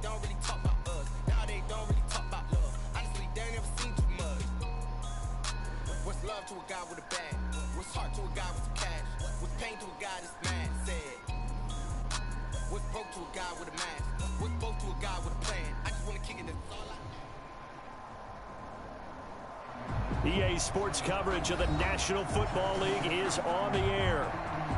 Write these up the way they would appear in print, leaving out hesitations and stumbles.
don't really talk about us. Now they don't really talk about love. Honestly, they ain't never seen too much. What's love to a guy with a bag? What's heart to a guy with some cash? What's pain to a guy that's mad? Said. What's broke to a guy with a mask? What's both to a guy with a plan? I just want to kick it, that's all I... EA Sports coverage of the National Football League is on the air.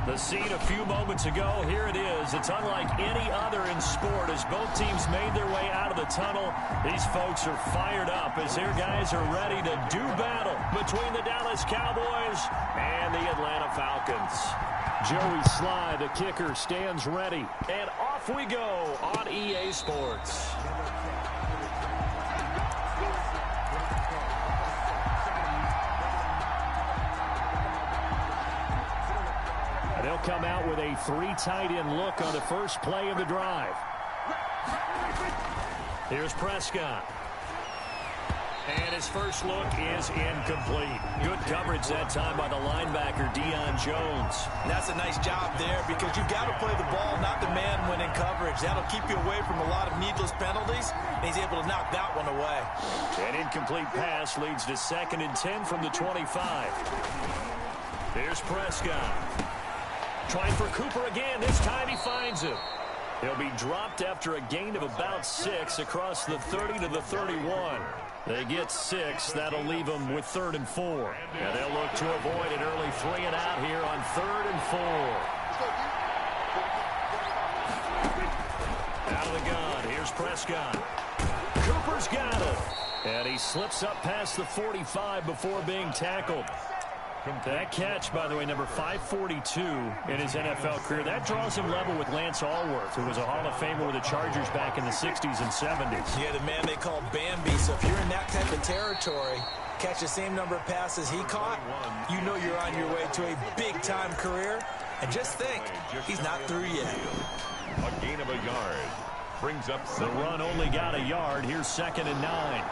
The scene a few moments ago, here it is. It's unlike any other in sport as both teams made their way out of the tunnel. These folks are fired up as their guys are ready to do battle between the Dallas Cowboys and the Atlanta Falcons. Joey Sly, the kicker, stands ready. And off we go on EA Sports. And they'll come out with a 3 tight end look on the first play of the drive. Here's Prescott. And his first look is incomplete. Good coverage that time by the linebacker, Deion Jones. And that's a nice job there because you've got to play the ball, not the man when in coverage. That'll keep you away from a lot of needless penalties. And he's able to knock that one away. An incomplete pass leads to 2nd and 10 from the 25. Here's Prescott. Trying for Cooper again. This time he finds him. He'll be dropped after a gain of about 6 across the 30 to the 31. They get 6. That'll leave them with 3rd and 4. And they'll look to avoid an early 3 and out here on 3rd and 4. Out of the gun. Here's Prescott. Cooper's got him. And he slips up past the 45 before being tackled. That catch, by the way, number 542 in his NFL career. That draws him level with Lance Allworth, who was a Hall of Famer with the Chargers back in the 60s and 70s. Yeah, the man they call Bambi. So if you're in that type of territory, catch the same number of passes he caught, you know you're on your way to a big-time career. And just think, he's not through yet. A gain of a yard. Brings up the run only got a yard. Here's 2nd and 9.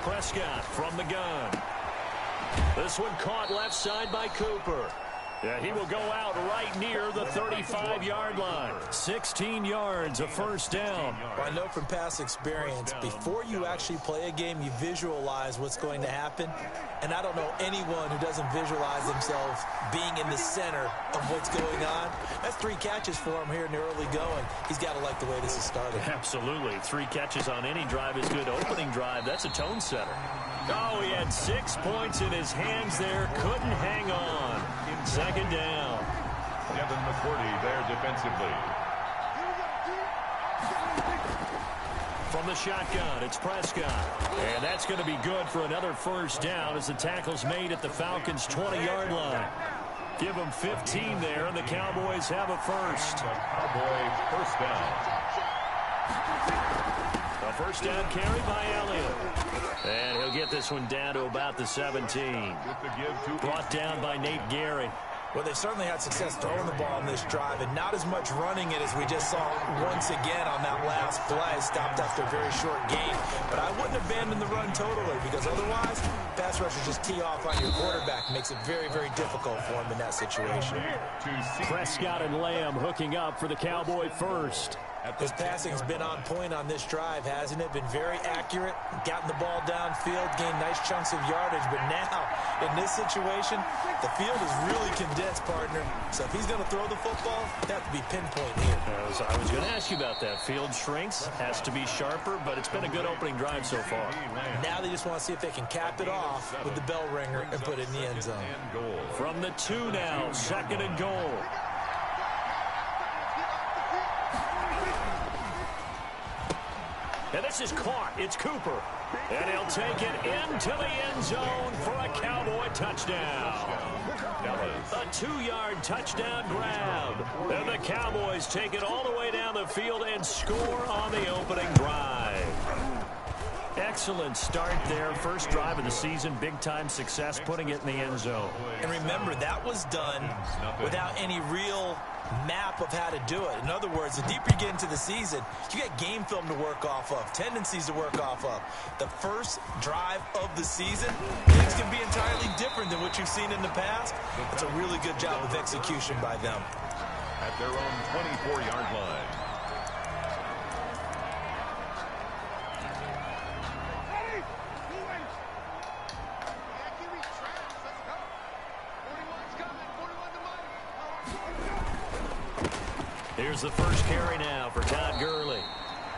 Prescott from the gun. This one caught left side by Cooper. Yeah, he will go out right near the 35-yard line. 16 yards, a first down. Well, I know from past experience, before you actually play a game, you visualize what's going to happen. And I don't know anyone who doesn't visualize themselves being in the center of what's going on. That's 3 catches for him here in the early going. He's got to like the way this is started. Absolutely. 3 catches on any drive is good. Opening drive, that's a tone setter. Oh, he had 6 points in his hands there. Couldn't hang on. 2nd down. Devin McCourty there defensively. From the shotgun, it's Prescott. And that's going to be good for another first down as the tackle's made at the Falcons' 20-yard line. Give them 15 there, and the Cowboys have a first. The Cowboys first down. A first down carry by Elliott. And he'll get this one down to about the 17. Brought down by Nate Gary. Well, they certainly had success throwing the ball on this drive, and not as much running it as we just saw once again on that last play. Stopped after a very short game. But I wouldn't abandon the run totally, because otherwise, pass rushers just tee off on your quarterback. Makes it very, very difficult for him in that situation. Prescott and Lamb hooking up for the Cowboy first. His passing's been on point on this drive, hasn't it? Been very accurate, gotten the ball downfield, gained nice chunks of yardage. But now, in this situation, the field is really condensed, partner. So if he's going to throw the football, it has to be pinpoint here. I was going to ask you about that. Field shrinks, has to be sharper, but it's been a good opening drive so far. Now they just want to see if they can cap it off with the bell ringer and put it in the end zone. From the 2 now, 2nd and goal. And this is caught. It's Cooper. And he'll take it into the end zone for a Cowboy touchdown. A 2-yard touchdown grab. And the Cowboys take it all the way down the field and score on the opening drive. Excellent start there. First drive of the season. Big-time success putting it in the end zone. And remember, that was done without any real map of how to do it. In other words, the deeper you get into the season, you got game film to work off of, tendencies to work off of. The first drive of the season, things can be entirely different than what you've seen in the past. It's a really good job of execution by them. at their own 24-yard line. Here's the first carry now for Todd Gurley.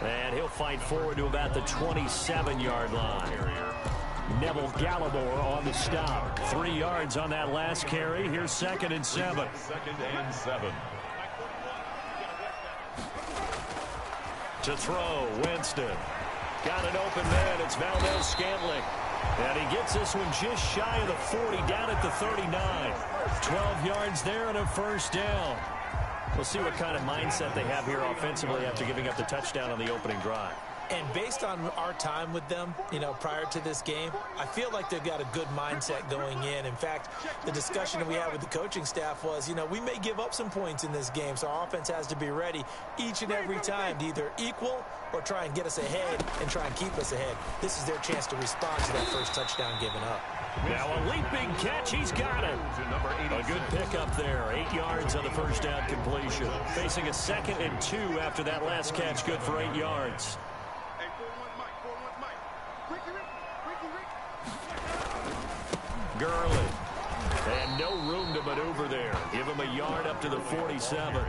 And he'll fight forward to about the 27-yard line. Neville Gallimore on the stop. 3 yards on that last carry. Here's 2nd and 7. 2nd and 7. To throw, Winston. Got an open man. It's Valdez-Scantling. And he gets this one just shy of the 40, down at the 39. 12 yards there and a first down. We'll see what kind of mindset they have here offensively after giving up the touchdown on the opening drive. And based on our time with them, prior to this game, I feel like they've got a good mindset going in. In fact, the discussion that we had with the coaching staff was, we may give up some points in this game, so our offense has to be ready each and every time to either equal or try and get us ahead and try and keep us ahead. This is their chance to respond to that first touchdown given up. Now a leaping catch. He's got it. A good pickup there. 8 yards on the first down completion. Facing a 2nd and 2 after that last catch. Good for 8 yards. Gurley. And no room to maneuver there. Give him a yard up to the 47.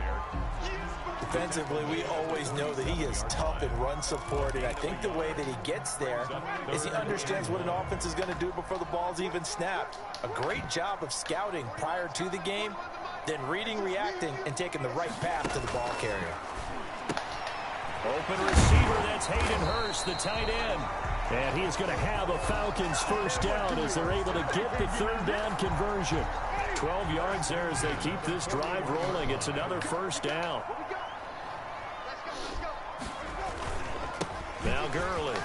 Defensively, we always know that he is tough in run support, and I think the way that he gets there is he understands what an offense is going to do before the ball's even snapped. A great job of scouting prior to the game, then reading, reacting, and taking the right path to the ball carrier. Open receiver, that's Hayden Hurst, the tight end. And he is going to have a Falcons first down as they're able to get the 3rd down conversion. 12 yards there as they keep this drive rolling. It's another first down. Now Gurley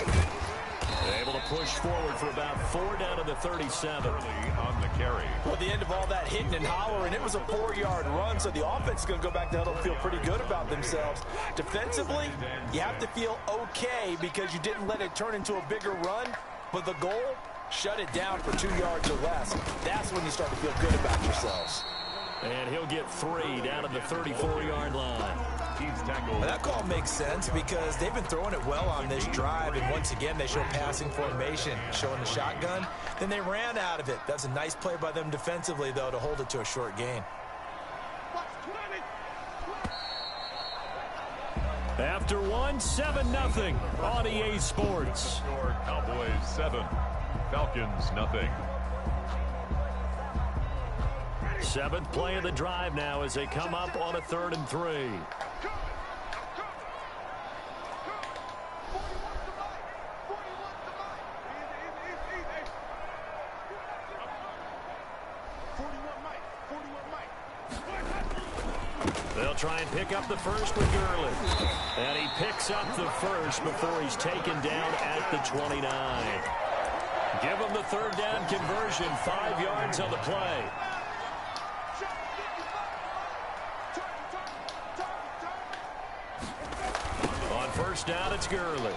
able to push forward for about 4 down to the 37. On the carry. Well, at the end of all that hitting and hollering, it was a 4-yard run, so the offense is going to go back to huddle and feel pretty good about themselves. Defensively, you have to feel okay because you didn't let it turn into a bigger run, but the goal, shut it down for 2 yards or less. That's when you start to feel good about yourselves. And he'll get 3 down at the 34-yard line. Well, that call makes sense because they've been throwing it well on this drive, and once again they show passing formation, showing the shotgun. Then they ran out of it. That's a nice play by them defensively, though, to hold it to a short gain. After one, 7-0 on EA Sports. Score Cowboys 7, Falcons 0. 7th play of the drive now as they come up on a 3rd and 3. They'll try and pick up the first with Gurley. And he picks up the first before he's taken down at the 29. Give him the 3rd down conversion, 5 yards on the play. On first down, it's Gurley.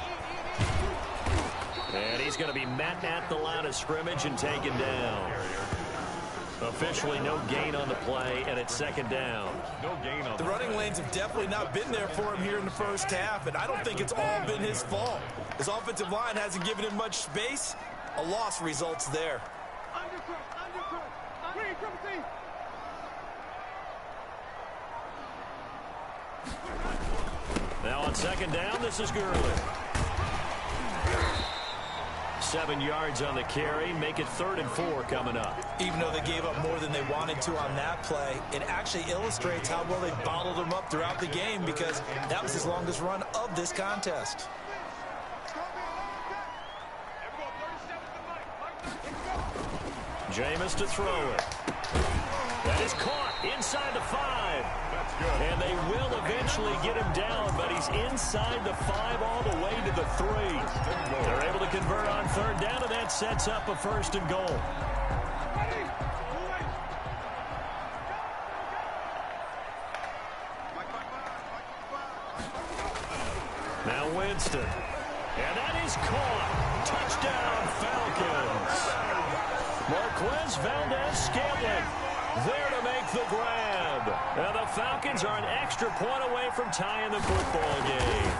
And he's going to be met at the line of scrimmage and taken down. Officially no gain on the play, and it's 2nd down. No gain on the running lanes have definitely not been there for him here in the first half, and I don't think it's all been his fault. His offensive line hasn't given him much space. A loss results there. Now on 2nd down, this is Gurley. 7 yards on the carry, make it 3rd and 4 coming up. Even though they gave up more than they wanted to on that play, it actually illustrates how well they bottled them up throughout the game because that was his longest run of this contest. Jameis to throw it. That is caught inside the 5. That's good. And they will eventually get him down, but he's inside the 5 all the way to the 3. They're able to convert on 3rd down, and that sets up a 1st and goal. Now Winston. And that is caught. Touchdown, Falcons. Marquez Valdez-Scantling there to make the grab. And the Falcons are an extra point away from tying the football game.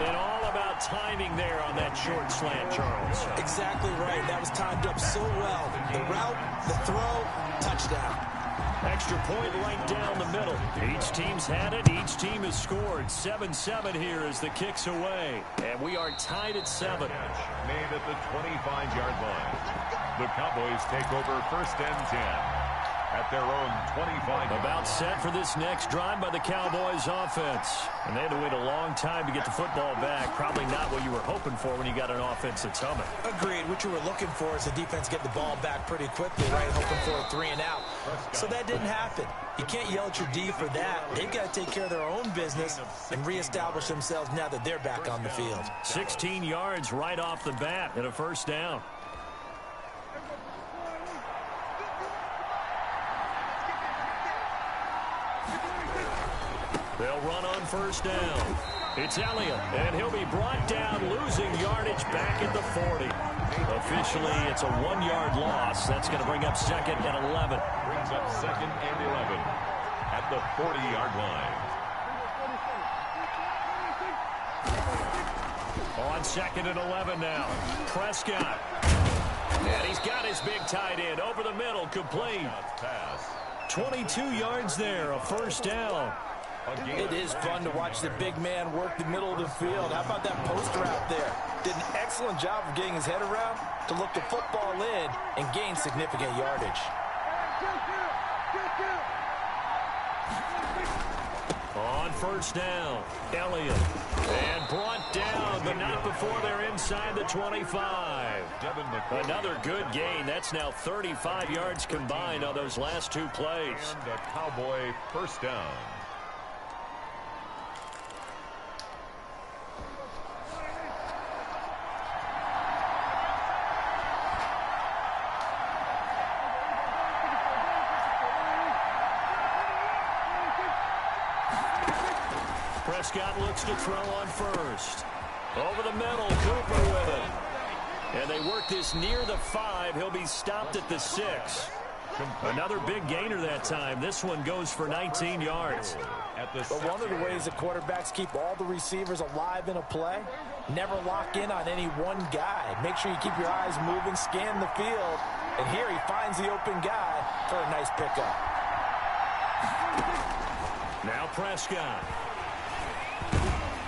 And all about timing there on that short slant, Charles. Exactly right. That was timed up so well. The route, the throw, touchdown. Extra point right down the middle. Each team's had it. Each team has scored. 7-7 here as the kick's away. And we are tied at 7. Made at the 25-yard line. The Cowboys take over 1st and 10. At their own 25. About set for this next drive by the Cowboys offense. And they had to wait a long time to get the football back. Probably not what you were hoping for when you got an offense that's humming. Agreed. What you were looking for is the defense get the ball back pretty quickly, right? Hoping for a 3 and out. So that didn't happen. You can't yell at your D for that. They've got to take care of their own business and reestablish themselves now that they're back on the field. 16 yards right off the bat and a 1st down. They'll run on 1st down. It's Elliott, and he'll be brought down, losing yardage back at the 40. Officially, it's a 1-yard loss. That's going to bring up 2nd and 11. Brings up 2nd and 11 at the 40-yard line. On 2nd and 11 now. Prescott. And he's got his big tight end over the middle, complete. 22 yards there, a 1st down. It is fun to watch the big man work the middle of the field. How about that post route there? Did an excellent job of getting his head around to look the football in and gain significant yardage. On 1st down, Elliott. And brought down, but not before they're inside the 25. Another good gain. That's now 35 yards combined on those last 2 plays. And a Cowboy 1st down. Prescott looks to throw on 1st. Over the middle, Cooper with it. And they work this near the 5. He'll be stopped at the 6. Another big gainer that time. This one goes for 19 yards. But one of the ways that quarterbacks keep all the receivers alive in a play, never lock in on any one guy. Make sure you keep your eyes moving, scan the field. And here he finds the open guy for a nice pickup. Now Prescott.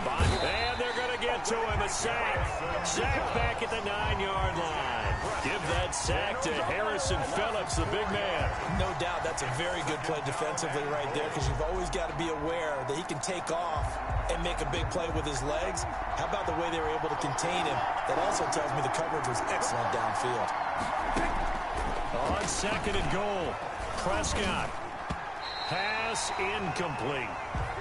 And they're going to get to him. A sack. Sack back at the 9-yard line. Give that sack to Harrison Phillips, the big man. No doubt that's a very good play defensively right there, because you've always got to be aware that he can take off and make a big play with his legs. How about the way they were able to contain him? That also tells me the coverage was excellent downfield. On 2nd and goal, Prescott. Pass incomplete.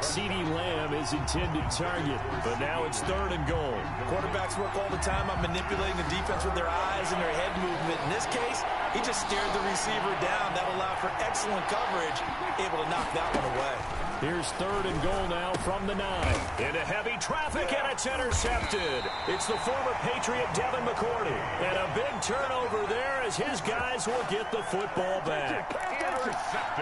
CeeDee Lamb is intended target, but now it's 3rd and goal. Quarterbacks work all the time on manipulating the defense with their eyes and their head movement. In this case, he just stared the receiver down. That allowed for excellent coverage, able to knock that one away. Here's 3rd and goal now from the 9. Into heavy traffic, and it's intercepted. It's the former Patriot Devin McCourty. And a big turnover there as his guys will get the football back.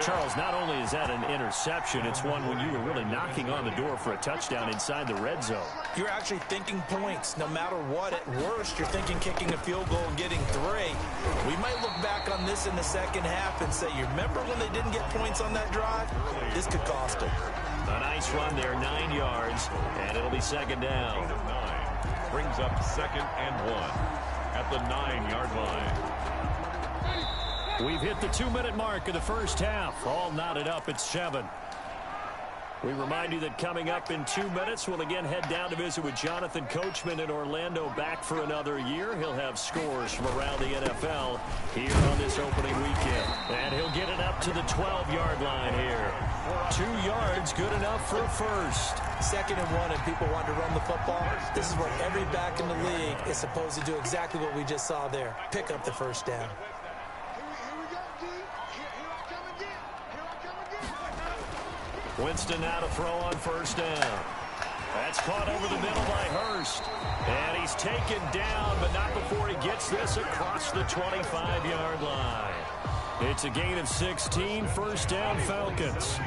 Charles, not only is that an interception, it's one when you were really knocking on the door for a touchdown inside the red zone. You're actually thinking points. No matter what, at worst, you're thinking kicking a field goal and getting 3. We might look back on this in the second half and say, you remember when they didn't get points on that drive? This could cost them. A nice run there, 9 yards, and it'll be 2nd down. 9 brings up 2nd and 1 at the 9-yard line. We've hit the 2-minute mark of the 1st half. All knotted up at 7. We remind you that coming up in 2 minutes, we'll again head down to visit with Jonathan Coachman in Orlando, back for another year. He'll have scores from around the NFL here on this opening weekend. And he'll get it up to the 12-yard line here. 2 yards, good enough for a 1st. 2nd and 1, and people want to run the football. This is where every back in the league is supposed to do exactly what we just saw there. Pick up the 1st down. Winston now to throw on 1st down. That's caught over the middle by Hurst. And he's taken down, but not before he gets this across the 25-yard line. It's a gain of 16, first down Falcons.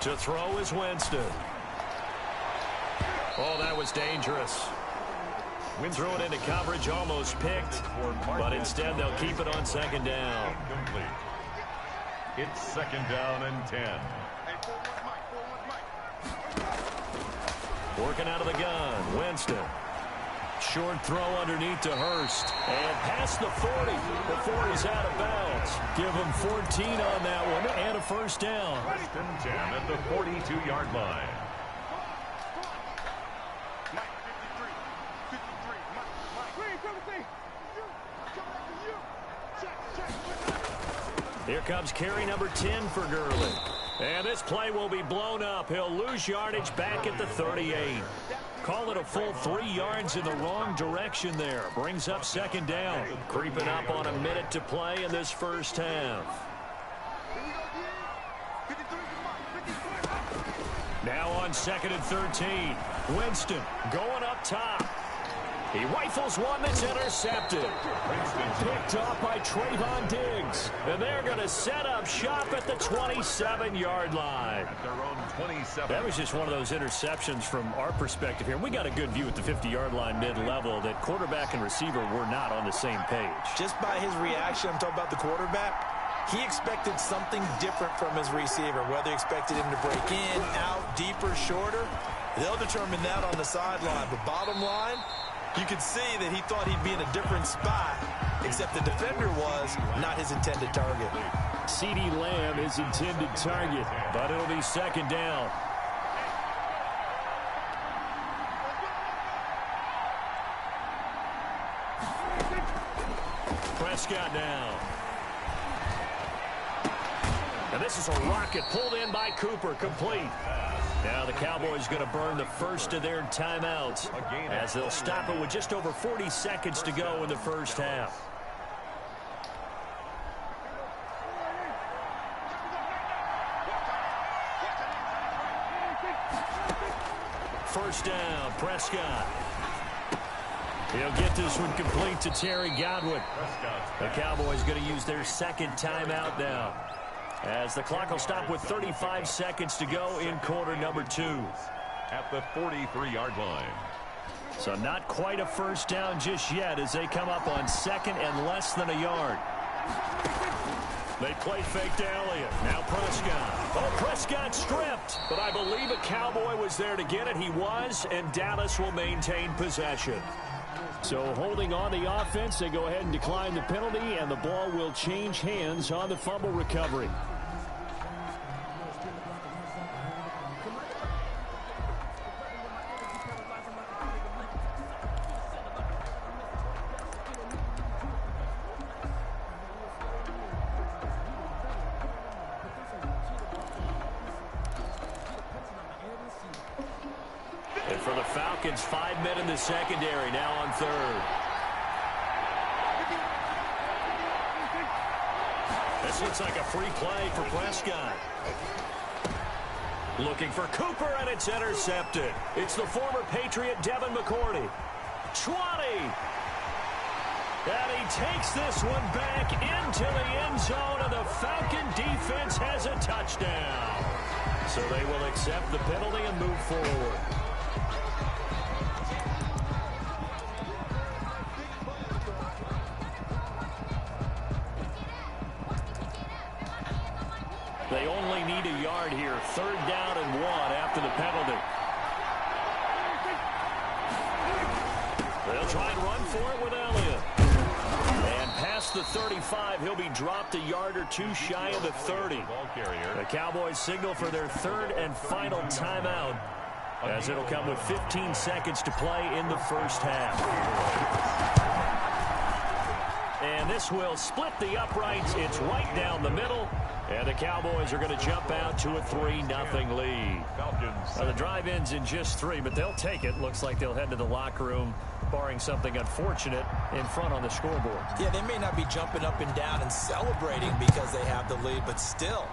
To throw is Winston. Oh, that was dangerous. Threw it into coverage, almost picked, but instead they'll keep it on second down. It's second down and 10. Working out of the gun, Winston. Short throw underneath to Hurst. And past the 40 before he's out of bounds. Give him 14 on that one and a first down. First and 10 at the 42-yard line. Here comes carry number 10 for Gurley. And this play will be blown up. He'll lose yardage back at the 38. Call it a full 3 yards in the wrong direction there. Brings up second down. Creeping up on a minute to play in this first half. Now on second and 13. Winston going up top. He rifles one that's intercepted. Picked off by Trayvon Diggs. And they're going to set up shop at the 27-yard line. At their own 27. That was just one of those interceptions from our perspective here. And we got a good view at the 50-yard line mid-level that quarterback and receiver were not on the same page. Just by his reaction, I'm talking about the quarterback, he expected something different from his receiver. Whether he expected him to break in, out, deeper, shorter, they'll determine that on the sideline. But bottom line, you could see that he thought he'd be in a different spot, except the defender was not his intended target. CeeDee Lamb is intended target, but it'll be second down. Prescott now. And this is a rocket pulled in by Cooper, complete. Now the Cowboys going to burn the first of their timeouts as they'll stop it with just over 40 seconds to go in the first half. First down, Prescott. He'll get this one complete to Terry Godwin. The Cowboys going to use their second timeout now, as the clock will stop with 35 seconds to go in quarter number 2. At the 43-yard line. So not quite a first down just yet as they come up on second and less than a yard. They play fake to Elliott. Now Prescott. Oh, Prescott stripped. But I believe a Cowboy was there to get it. He was, and Dallas will maintain possession. So holding on the offense, they go ahead and decline the penalty, and the ball will change hands on the fumble recovery. And for the Falcons, 5 men in the secondary, now on third. This looks like a free play for Prescott. Looking for Cooper, and it's intercepted. It's the former Patriot Devin McCourty. 20. And he takes this one back into the end zone, and the Falcon defense has a touchdown. So they will accept the penalty and move forward. They only need a yard here. Third down and 1 after the penalty. They'll try and run for it with Elliott. And past the 35, he'll be dropped a yard or two shy of the 30. The Cowboys signal for their third and final timeout, as it'll come with 15 seconds to play in the first half. And this will split the uprights. It's right down the middle. And the Cowboys are going to jump out to a 3-0 lead. Now, the drive ends in just 3, but they'll take it. Looks like they'll head to the locker room, barring something unfortunate, in front on the scoreboard. Yeah, they may not be jumping up and down and celebrating because they have the lead, but still,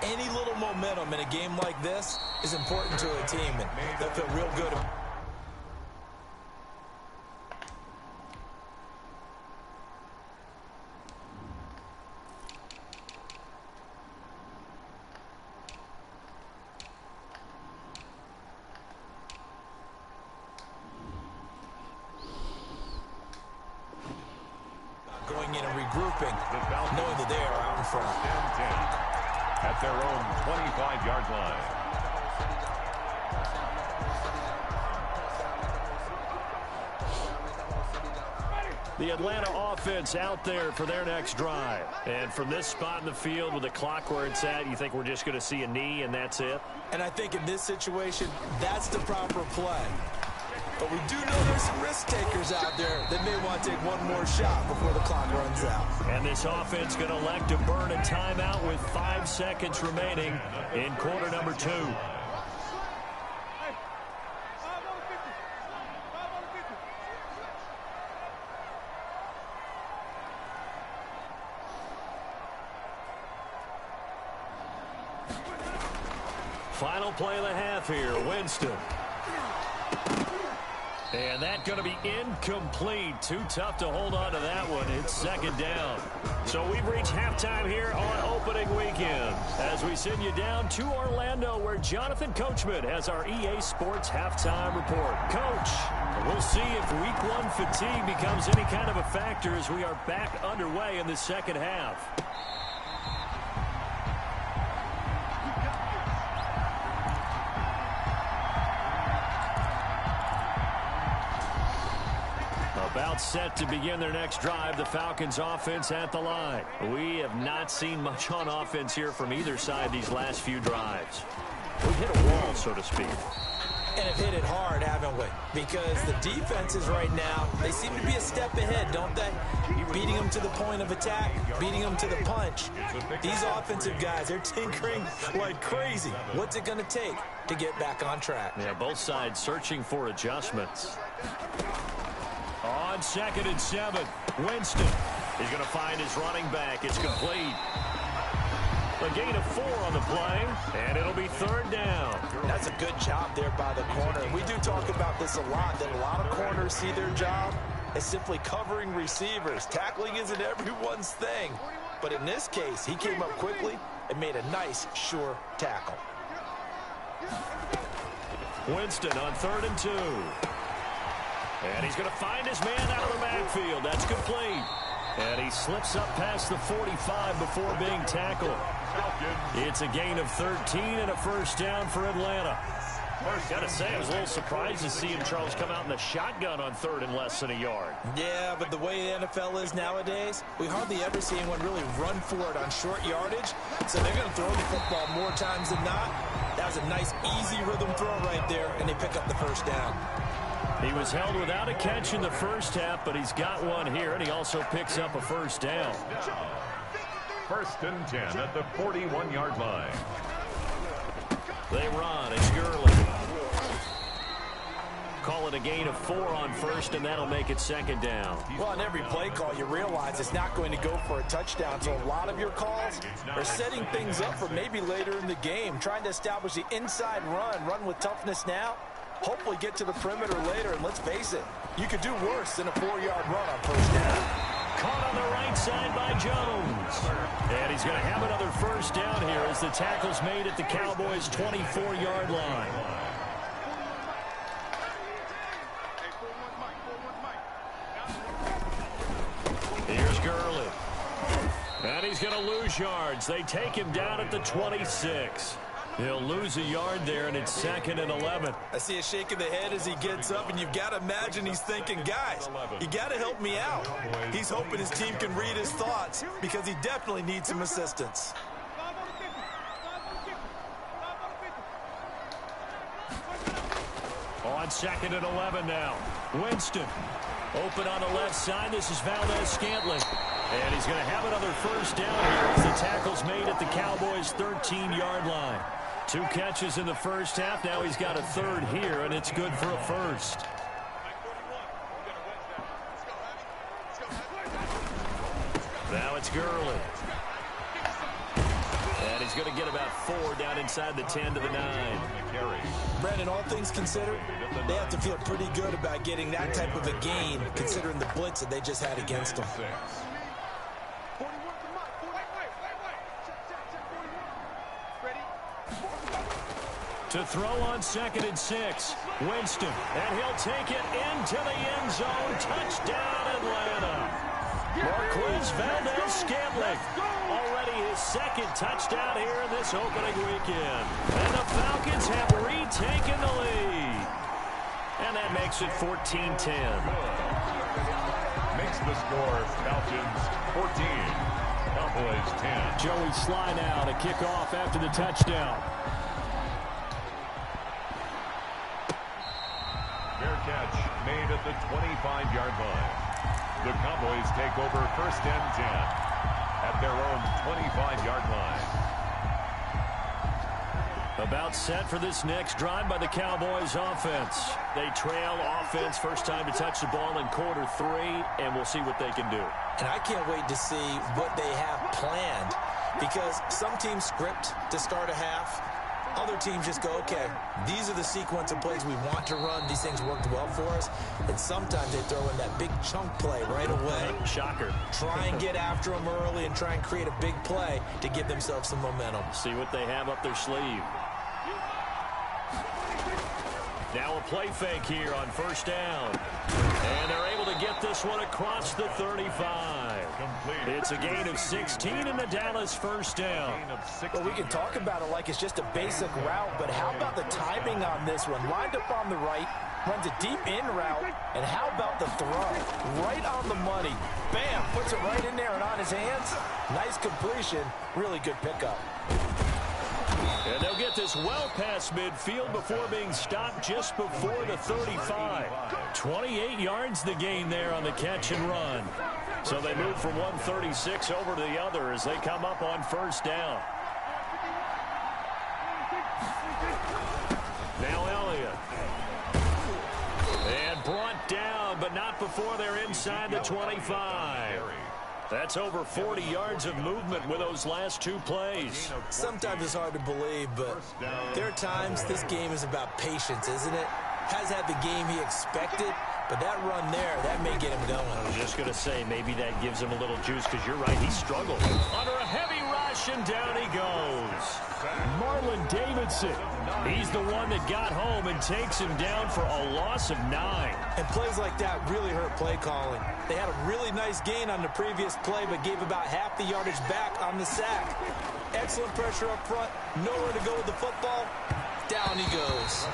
Any little momentum in a game like this is important to a team, and they'll feel real good. Going in and regrouping, knowing that they are out in front. 10-10 at their own 25-yard line. The Atlanta offense out there for their next drive. And from this spot in the field with the clock where it's at, you think we're just going to see a knee and that's it? And I think in this situation, that's the proper play. But we do know there's some risk takers out there that may want to take one more shot before the clock runs out. And this offense going to elect to burn a timeout with 5 seconds remaining in quarter number 2. Final play of the half here, Winston. And that's going to be incomplete. Too tough to hold on to that one. It's second down. So we've reached halftime here on opening weekend as we send you down to Orlando where Jonathan Coachman has our EA Sports halftime report. Coach, we'll see if week 1 fatigue becomes any kind of a factor as we are back underway in the second half. About set to begin their next drive, the Falcons offense at the line. We have not seen much on offense here from either side these last few drives. We've hit a wall, so to speak. And have hit it hard, haven't we? Because the defenses right now, they seem to be a step ahead, don't they? Beating them to the point of attack, beating them to the punch. These offensive guys, they're tinkering like crazy. What's it going to take to get back on track? Yeah, both sides searching for adjustments. On 2nd and 7, Winston is going to find his running back. It's complete. A gain of 4 on the play, and it'll be 3rd down. That's a good job there by the corner. We do talk about this a lot, that a lot of corners see their job as simply covering receivers. Tackling isn't everyone's thing. But in this case, he came up quickly and made a nice, sure tackle. Winston on 3rd and 2. And he's going to find his man out of the backfield. That's complete. And he slips up past the 45 before being tackled. It's a gain of 13 and a first down for Atlanta. Got to say, I was a little surprised to see him, Charles, come out in the shotgun on 3rd and less than a yard. Yeah, but the way the NFL is nowadays, we hardly ever see anyone really run for it on short yardage. So they're going to throw the football more times than not. That was a nice, easy rhythm throw right there, and they pick up the first down. He was held without a catch in the first half, but he's got one here, and he also picks up a first down. 1st and 10 at the 41-yard line. They run. It's Gurley. Call it a gain of 4 on 1st, and that'll make it 2nd down. Well, on every play call, you realize it's not going to go for a touchdown, so a lot of your calls are setting things up for maybe later in the game, trying to establish the inside run with toughness now. Hopefully get to the perimeter later, and let's face it, you could do worse than a 4-yard run on first down. Caught on the right side by Jones. And he's going to have another first down here as the tackle's made at the Cowboys' 24-yard line. Here's Gurley. And he's going to lose yards. They take him down at the 26. He'll lose a yard there, and it's 2nd and 11. I see a shake of the head as he gets up, and you've got to imagine he's thinking, guys, you got to help me out. He's hoping his team can read his thoughts because he definitely needs some assistance. On 2nd and 11 now. Winston open on the left side. This is Valdez-Scantling. And he's going to have another first down here as the tackle's made at the Cowboys' 13-yard line. 2 catches in the first half. Now he's got a 3rd here, and it's good for a first. Now it's Gurley. And he's going to get about 4 down inside the 10 to the 9. Brandon, all things considered, they have to feel pretty good about getting that type of a gain, considering the blitz that they just had against them. To throw on 2nd and 6. Winston, and he'll take it into the end zone. Touchdown, Atlanta. Marquez Valdez-Scantling. Already his 2nd touchdown here in this opening weekend. And the Falcons have retaken the lead. And that makes it 14-10. Makes the score Falcons 14. Cowboys 10. Joey Sly now to kick off after the touchdown. Fair catch made at the 25-yard line. The Cowboys take over 1st and 10 at their own 25-yard line. About set for this next drive by the Cowboys offense. They trail offense, first time to touch the ball in quarter 3, and we'll see what they can do. And I can't wait to see what they have planned, because some teams script to start a half. Other teams just go, okay, these are the sequence of plays we want to run. These things worked well for us. And sometimes they throw in that big chunk play right away. Shocker. Try and get after them early and try and create a big play to give themselves some momentum. See what they have up their sleeve. Now a play fake here on 1st down. And they're able to get this one across the 35. It's a gain of 16 in the Dallas 1st down. Well, we can talk about it like it's just a basic route, but how about the timing on this one? Lined up on the right, runs a deep in route, and how about the throw? Right on the money. Bam, puts it right in there and on his hands. Nice completion, really good pickup. And they'll get this well past midfield before being stopped just before the 35. 28 yards the gain there on the catch and run. So they move from 136 over to the other as they come up on 1st down. Now Elliott. And brought down, but not before they're inside the 25. That's over 40 yards of movement with those last 2 plays. Sometimes it's hard to believe, but there are times this game is about patience, isn't it? Has had the game he expected, but that run there, that may get him going. I was just going to say, maybe that gives him a little juice, because you're right, he struggled. Under a heavy rush, and down he goes. Marlon Davidson. He's the one that got home and takes him down for a loss of 9. And plays like that really hurt play calling. They had a really nice gain on the previous play, but gave about half the yardage back on the sack. Excellent pressure up front. Nowhere to go with the football. Down he goes.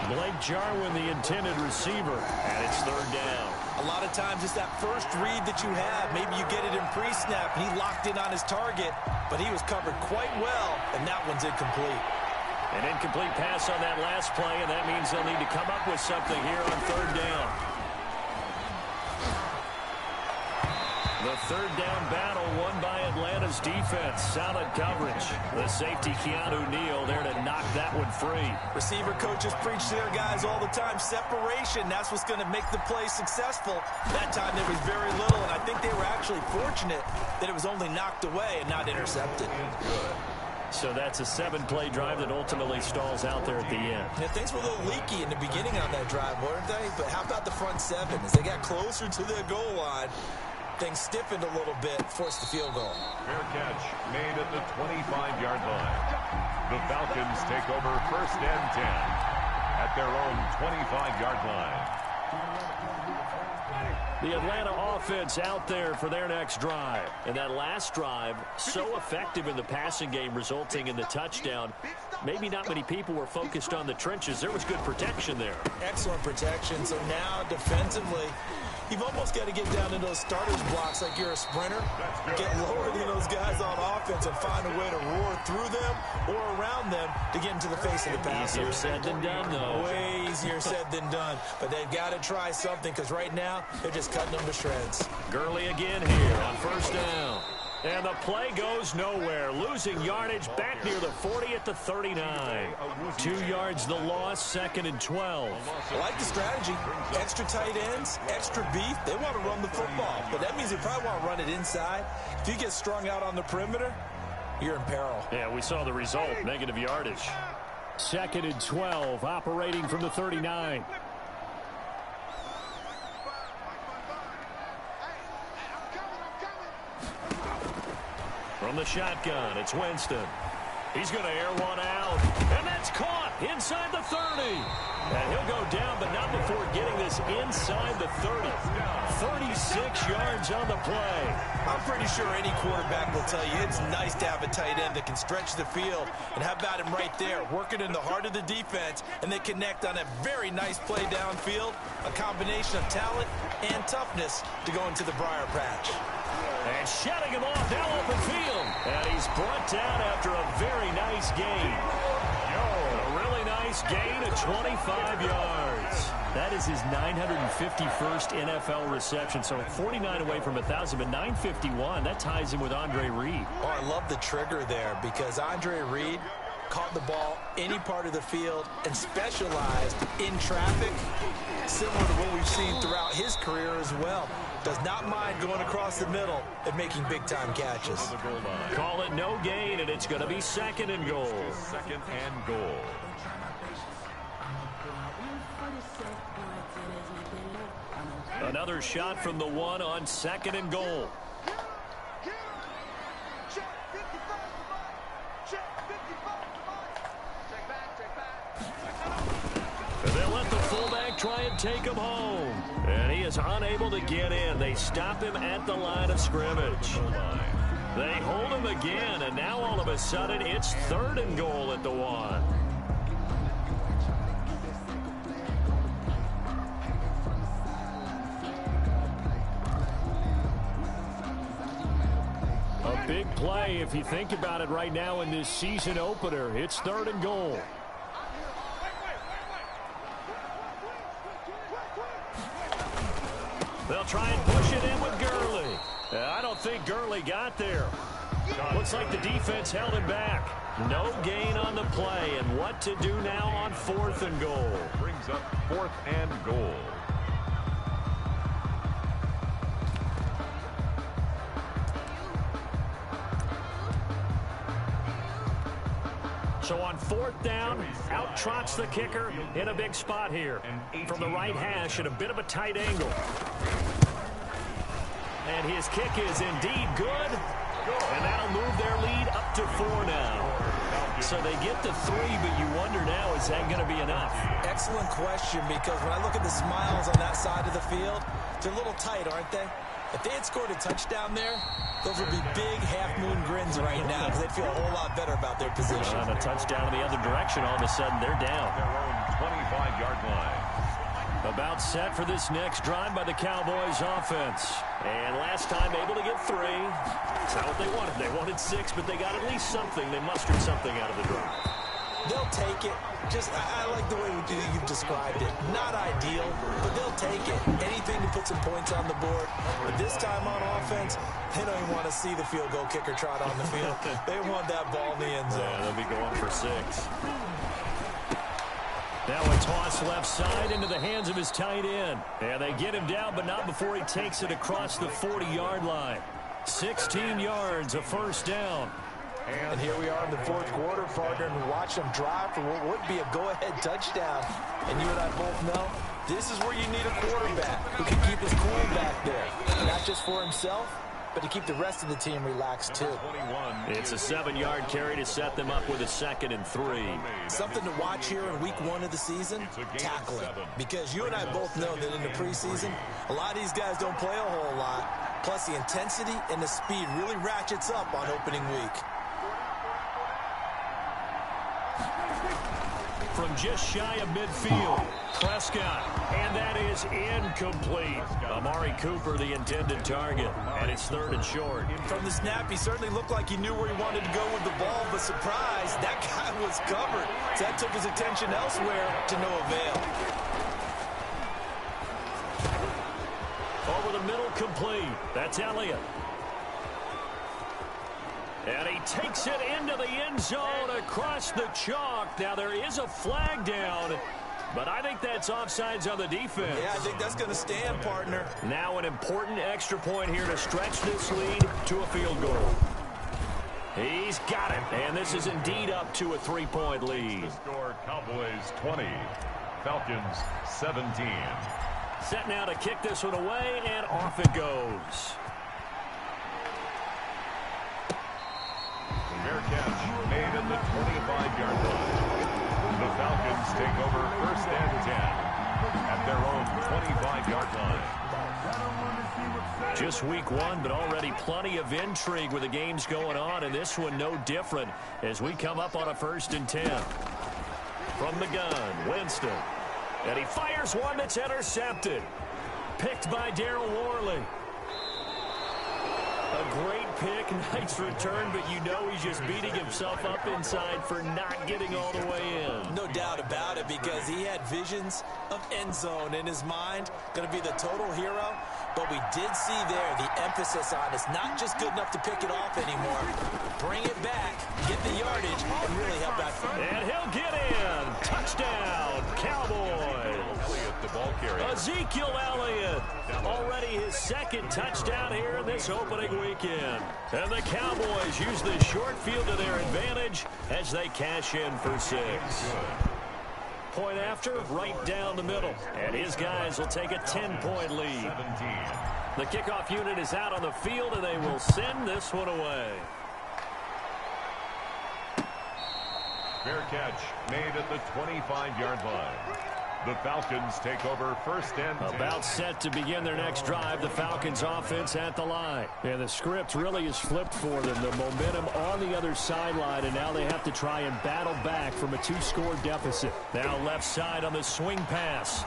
Blake Jarwin, the intended receiver, and it's 3rd down. A lot of times it's that first read that you have. Maybe you get it in pre-snap, and he locked in on his target, but he was covered quite well, and that one's incomplete. An incomplete pass on that last play, and that means they'll need to come up with something here on 3rd down. The 3rd down battle won by Atlanta's defense. Solid coverage. The safety, Keanu Neal, there to knock that one free. Receiver coaches preach to their guys all the time. Separation, that's what's going to make the play successful. That time there was very little, and I think they were actually fortunate that it was only knocked away and not intercepted. So that's a 7-play drive that ultimately stalls out there at the end. Yeah, things were a little leaky in the beginning on that drive, weren't they? But how about the front 7? As they got closer to their goal line, things stiffened a little bit, forced the field goal. Fair catch made at the 25-yard line. The Falcons take over 1st and 10 at their own 25-yard line. The Atlanta offense out there for their next drive. And that last drive, so effective in the passing game, resulting in the touchdown. Maybe not many people were focused on the trenches. There was good protection there. Excellent protection. So now defensively, you've almost got to get down into those starters blocks like you're a sprinter. Get lower than those guys on offense and find a way to roar through them or around them to get into the face of the passer. Easier said than done, though. Way easier said than done. But they've got to try something, because right now they're just cutting them to shreds. Gurley again here on 1st down. And the play goes nowhere. Losing yardage back near the 40 at the 39. 2 yards the loss, 2nd and 12. I like the strategy. Extra tight ends, extra beef. They want to run the football, but that means they probably want to run it inside. If you get strung out on the perimeter, you're in peril. Yeah, we saw the result, negative yardage. 2nd and 12, operating from the 39. From the shotgun, it's Winston. He's going to air one out, and that's caught inside the 30. And he'll go down, but not before getting this inside the 30. 36 yards on the play. I'm pretty sure any quarterback will tell you it's nice to have a tight end that can stretch the field. And how about him right there, working in the heart of the defense, and they connect on a very nice play downfield, a combination of talent and toughness to go into the briar patch. And shutting him off now open field. And he's brought down after a very nice gain. A really nice gain of 25 yards. That is his 951st NFL reception. So 49 away from 1,000, but 951. That ties him with Andre Reed. Oh, I love the trigger there because Andre Reed caught the ball any part of the field and specialized in traffic, similar to what we've seen throughout his career as well. Does not mind going across the middle and making big-time catches. Call it no gain, and it's going to be 2nd and goal. 2nd and goal. Another shot from the 1 on 2nd and goal. They'll let the fullback try and take him home. And he is unable to get in. They stop him at the line of scrimmage. They hold him again, and now all of a sudden it's 3rd and goal at the 1. A big play if you think about it right now in this season opener. It's 3rd and goal. They'll try and push it in with Gurley. I don't think Gurley got there. Looks like the defense held him back. No gain on the play, and what to do now on 4th and goal. Brings up 4th and goal. So on 4th down, out trots the kicker in a big spot here. From the right hash at a bit of a tight angle. And his kick is indeed good. And that'll move their lead up to 4 now. So they get to 3, but you wonder now, is that going to be enough? Excellent question, because when I look at the smiles on that side of the field, they're a little tight, aren't they? If they had scored a touchdown there, those would be big half-moon grins right now because they'd feel a whole lot better about their position. And a touchdown in the other direction, all of a sudden they're down. Their own 25-yard line. About set for this next drive by the Cowboys offense. And last time able to get 3. That's not what they wanted. They wanted 6, but they got at least something. They mustered something out of the drive. They'll take it. I like the way you've described it. Not ideal, but they'll take it. Anything to put some points on the board. But this time on offense, they don't even want to see the field goal kicker trot on the field. They want that ball in the end zone. Yeah, they'll be going for 6. Now a toss left side into the hands of his tight end. And they get him down, but not before he takes it across the 40-yard line. 16 yards, a 1st down. And here we are in the 4th quarter, partner, and watch them drive for what would be a go-ahead touchdown. And you and I both know this is where you need a quarterback who can keep his cool back there. Not just for himself, but to keep the rest of the team relaxed, too. It's a 7-yard carry to set them up with a 2nd and 3. Something to watch here in week 1 of the season, tackling. Because you and I both know that in the preseason, a lot of these guys don't play a whole lot. Plus, the intensity and the speed really ratchets up on opening week. From just shy of midfield, Prescott, and that is incomplete. Amari Cooper, the intended target, and it's 3rd and short. From the snap, he certainly looked like he knew where he wanted to go with the ball, but surprise, that guy was covered. So that took his attention elsewhere to no avail. Over the middle, complete. That's Elliott. And he takes it into the end zone across the chalk. Now there is a flag down, but I think that's offsides on the defense. Yeah, I think that's going to stand, partner. Now an important extra point here to stretch this lead to a field goal. He's got it, and this is indeed up to a 3-point lead. The score, Cowboys 20, Falcons 17. Set now to kick this one away, and off it goes. Fair catch made at the 25-yard line. The Falcons take over 1st and 10 at their own 25-yard line. Just week 1, but already plenty of intrigue with the games going on, and this one no different as we come up on a 1st and 10. From the gun, Winston. And he fires one that's intercepted. Picked by Darryl Worley. A great pick, nice return, but you know he's just beating himself up inside for not getting all the way in. No doubt about it, because he had visions of end zone in his mind. Going to be the total hero. But we did see there the emphasis on it's not just good enough to pick it off anymore. Bring it back, get the yardage, and really help out. And he'll get in. Touchdown, Cowboys. The ball carrier. Ezekiel Elliott, already his 2nd touchdown here in this opening weekend. And the Cowboys use the short field to their advantage as they cash in for 6. Point after, right down the middle. And his guys will take a 10-point lead. 17. The kickoff unit is out on the field, and they will send this one away. Fair catch made at the 25-yard line. The Falcons take over 1st and 10. About set to begin their next drive. The Falcons offense at the line. And the script really is flipped for them. The momentum on the other sideline, and now they have to try and battle back from a 2-score deficit. Now left side on the swing pass.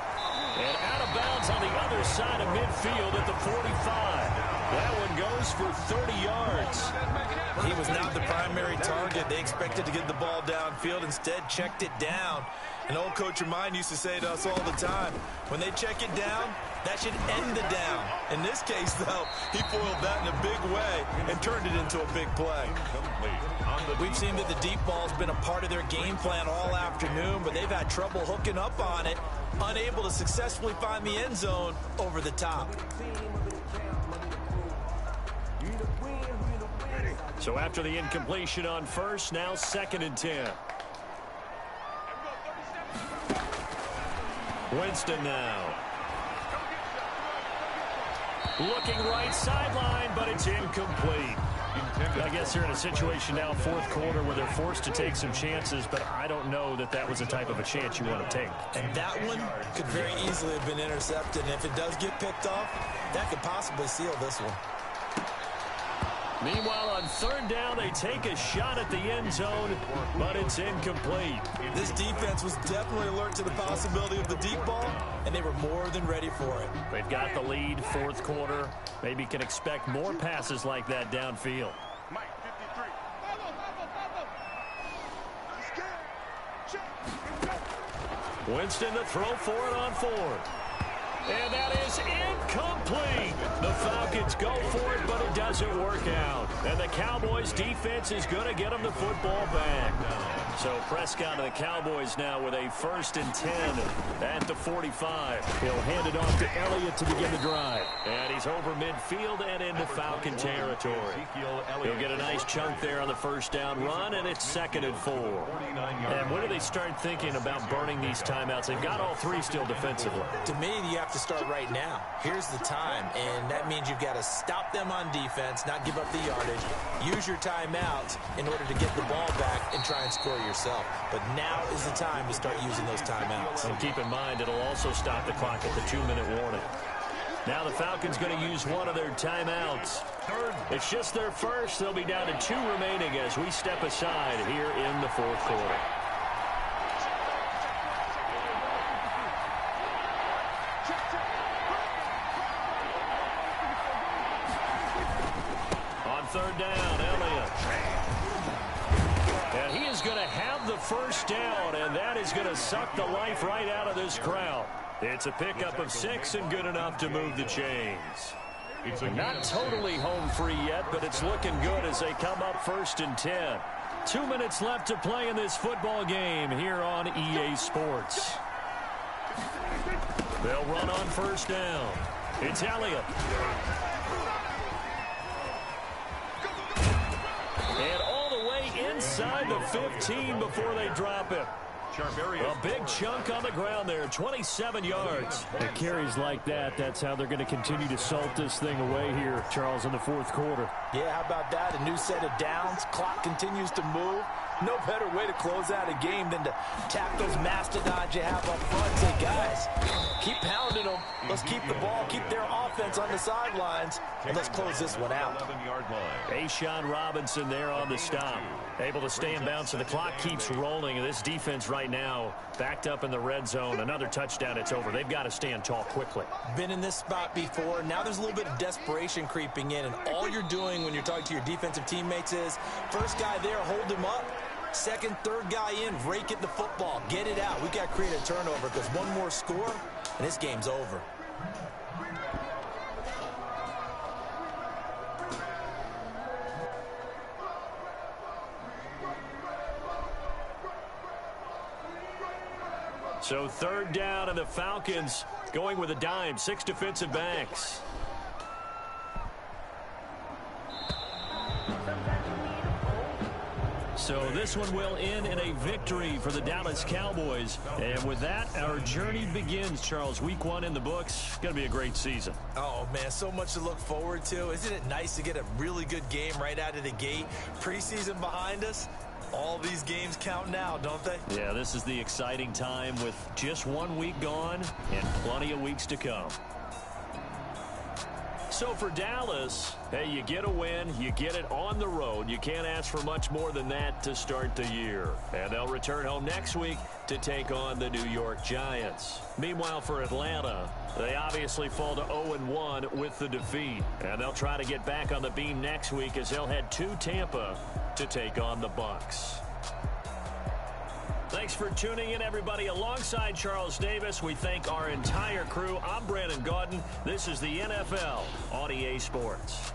And out of bounds on the other side of midfield at the 45. That one goes for 30 yards. He was not the primary target. They expected to get the ball downfield. Instead, checked it down. An old coach of mine used to say to us all the time, when they check it down, that should end the down. In this case, though, he foiled that in a big way and turned it into a big play. We've seen that the deep ball's been a part of their game plan all afternoon, but they've had trouble hooking up on it, unable to successfully find the end zone over the top. So after the incompletion on 1st, now 2nd and 10. Winston now. Looking right sideline, but it's incomplete. I guess they're in a situation now, 4th quarter, where they're forced to take some chances, but I don't know that that was the type of a chance you want to take. And that one could very easily have been intercepted, and if it does get picked off, that could possibly seal this one. Meanwhile, on 3rd down, they take a shot at the end zone, but it's incomplete. This defense was definitely alert to the possibility of the deep ball, and they were more than ready for it. They've got the lead, 4th quarter. Maybe can expect more passes like that downfield. Winston to throw for it on 4th. And that is incomplete. The Falcons go for it, but it doesn't work out. And the Cowboys defense is going to get them the football back. So Prescott and the Cowboys now with a 1st and 10 at the 45. He'll hand it off to Elliott to begin the drive. And he's over midfield and into Falcon territory. He'll get a nice chunk there on the 1st down run, and it's 2nd and 4. And when do they start thinking about burning these timeouts? They've got all 3 still defensively. To me, you have to start right now. Here's the time, and that means you've got to stop them on defense, not give up the yardage, use your timeouts in order to get the ball back and try and score yourself. But now is the time to start using those timeouts. And keep in mind, it'll also stop the clock at the 2-minute warning. Now the Falcons going to use one of their timeouts. It's just their first. They'll be down to 2 remaining as we step aside here in the 4th quarter. On 3rd down, Elliott. And he is going to have the 1st down, and that is going to suck the life right out of this crowd. It's a pickup of 6 and good enough to move the chains. It's not totally home free yet, but it's looking good as they come up 1st and 10. 2 minutes left to play in this football game here on EA Sports. They'll run on 1st down. It's Elliott. And all inside the 15 before they drop him. A big chunk on the ground there, 27 yards. And carries like that, that's how they're going to continue to salt this thing away here, Charles, in the fourth quarter. Yeah, how about that? A new set of downs. Clock continues to move. No better way to close out a game than to tap those mastodons you have up front and say, guys, keep pounding them. Let's keep the ball, keep their offense on the sidelines, and let's close this one out. A'Shawn Robinson there on the stop. Able to stay in bounds, and the clock keeps rolling. This defense right now backed up in the red zone. Another touchdown, it's over. They've got to stand tall quickly. Been in this spot before. Now there's a little bit of desperation creeping in, and all you're doing when you're talking to your defensive teammates is first guy there, hold him up. Second, third guy in, rake at the football. Get it out. We've got to create a turnover because one more score, and this game's over. So third down, and the Falcons going with a dime. 6 defensive backs. So this one will end in a victory for the Dallas Cowboys. And with that, our journey begins, Charles. Week 1 in the books. It's going to be a great season. Oh, man, so much to look forward to. Isn't it nice to get a really good game right out of the gate? Preseason behind us. All these games count now, don't they? Yeah, this is the exciting time with just 1 week gone and plenty of weeks to come. So for Dallas, hey, you get a win, you get it on the road. You can't ask for much more than that to start the year. And they'll return home next week to take on the New York Giants. Meanwhile, for Atlanta, they obviously fall to 0-1 with the defeat. And they'll try to get back on the beam next week as they'll head to Tampa to take on the Bucs. Thanks for tuning in, everybody. Alongside Charles Davis, we thank our entire crew. I'm Brandon Gaudin. This is the NFL on EA Sports.